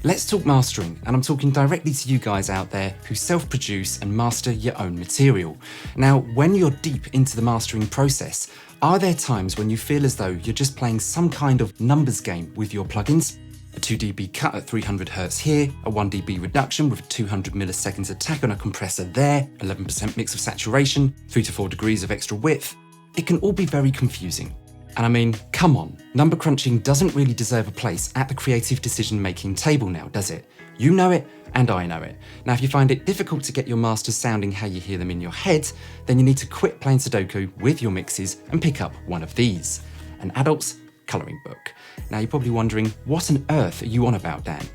Let's talk mastering, and I'm talking directly to you guys out there who self-produce and master your own material. Now, when you're deep into the mastering process, are there times when you feel as though you're just playing some kind of numbers game with your plugins? A 2 dB cut at 300 Hz here, a 1 dB reduction with a 200 milliseconds attack on a compressor there, 11% mix of saturation, 3 to 4 degrees of extra width. It can all be very confusing. And I mean, come on, number crunching doesn't really deserve a place at the creative decision-making table now, does it? You know it, and I know it. Now, if you find it difficult to get your masters sounding how you hear them in your head, then you need to quit playing Sudoku with your mixes and pick up one of these, an adult's colouring book. Now, you're probably wondering, what on earth are you on about, Dan?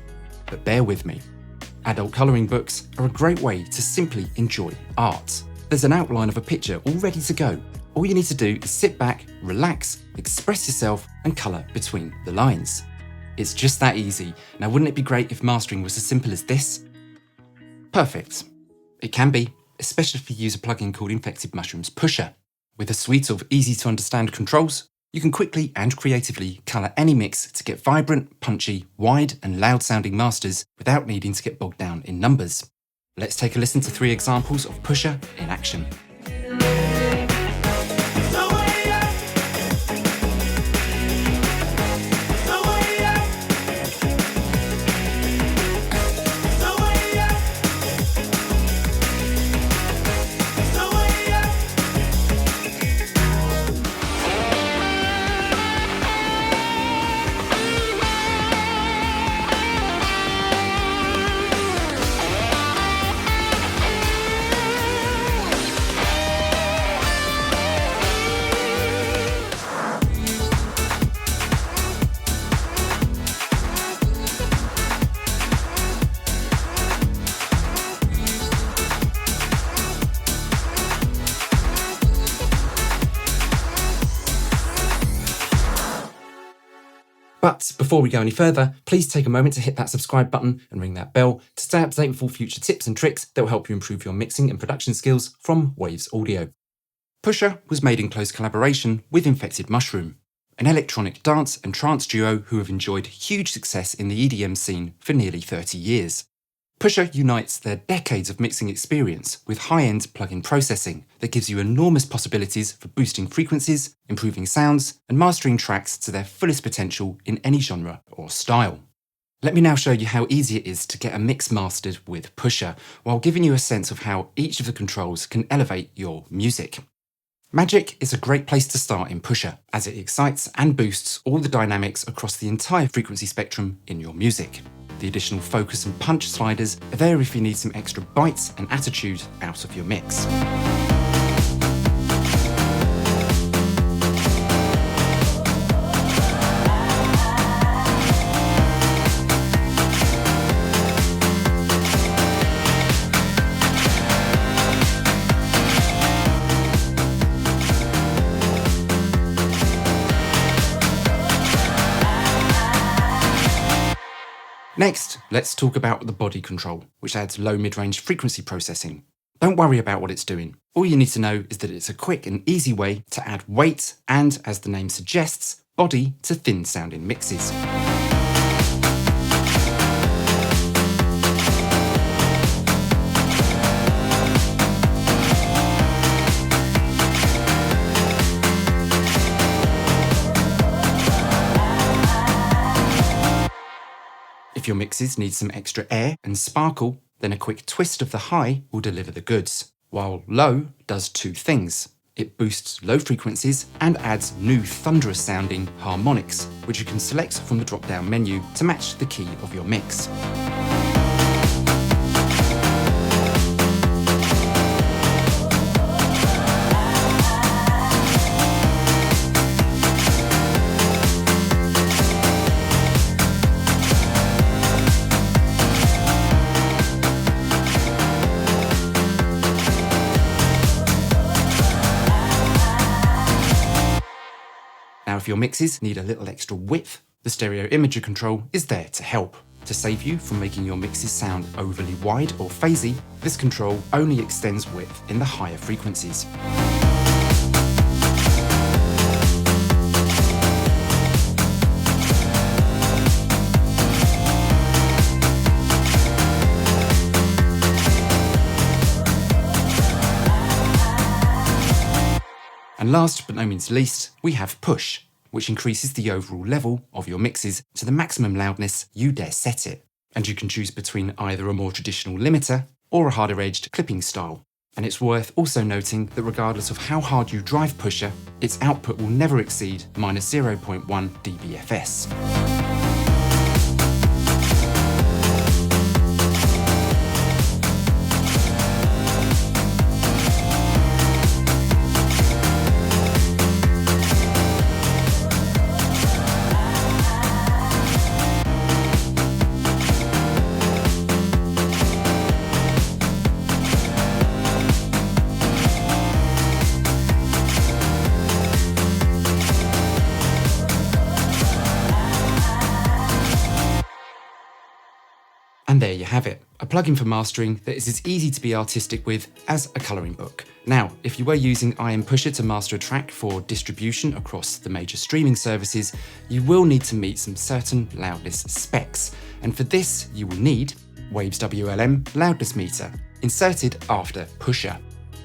But bear with me. Adult colouring books are a great way to simply enjoy art. There's an outline of a picture all ready to go. All you need to do is sit back, relax, express yourself, and colour between the lines. It's just that easy. Now, wouldn't it be great if mastering was as simple as this? Perfect. It can be, especially if you use a plugin called Infected Mushroom's Pusher. With a suite of easy-to-understand controls, you can quickly and creatively colour any mix to get vibrant, punchy, wide, and loud-sounding masters without needing to get bogged down in numbers. Let's take a listen to 3 examples of Pusher in action. But before we go any further, please take a moment to hit that subscribe button and ring that bell to stay up to date with all future tips and tricks that will help you improve your mixing and production skills from Waves Audio. Pusher was made in close collaboration with Infected Mushroom, an electronic dance and trance duo who have enjoyed huge success in the EDM scene for nearly 30 years. Pusher unites their decades of mixing experience with high-end plugin processing that gives you enormous possibilities for boosting frequencies, improving sounds, and mastering tracks to their fullest potential in any genre or style. Let me now show you how easy it is to get a mix mastered with Pusher, while giving you a sense of how each of the controls can elevate your music. Magic is a great place to start in Pusher, as it excites and boosts all the dynamics across the entire frequency spectrum in your music. The additional focus and punch sliders are there if you need some extra bites and attitude out of your mix. Next, let's talk about the body control, which adds low mid-range frequency processing. Don't worry about what it's doing. All you need to know is that it's a quick and easy way to add weight and, as the name suggests, body to thin-sounding mixes. If your mixes need some extra air and sparkle, then a quick twist of the high will deliver the goods, while low does 2 things. It boosts low frequencies and adds new thunderous sounding harmonics, which you can select from the drop-down menu to match the key of your mix. Now, if your mixes need a little extra width, the stereo imager control is there to help. To save you from making your mixes sound overly wide or phasey, this control only extends width in the higher frequencies. And last but no means least, we have push, which increases the overall level of your mixes to the maximum loudness you dare set it. And you can choose between either a more traditional limiter or a harder edged clipping style. And it's worth also noting that regardless of how hard you drive pusher, its output will never exceed -0.1 dBFS. And there you have it, a plugin for mastering that is as easy to be artistic with as a colouring book. Now, if you were using IM Pusher to master a track for distribution across the major streaming services, you will need to meet some certain loudness specs. And for this, you will need Waves WLM loudness meter, inserted after Pusher.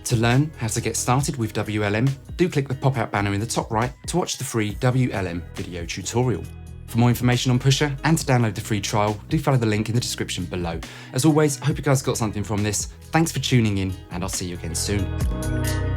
To learn how to get started with WLM, do click the pop-out banner in the top right to watch the free WLM video tutorial. For more information on Pusher and to download the free trial, do follow the link in the description below. As always, I hope you guys got something from this. Thanks for tuning in, and I'll see you again soon.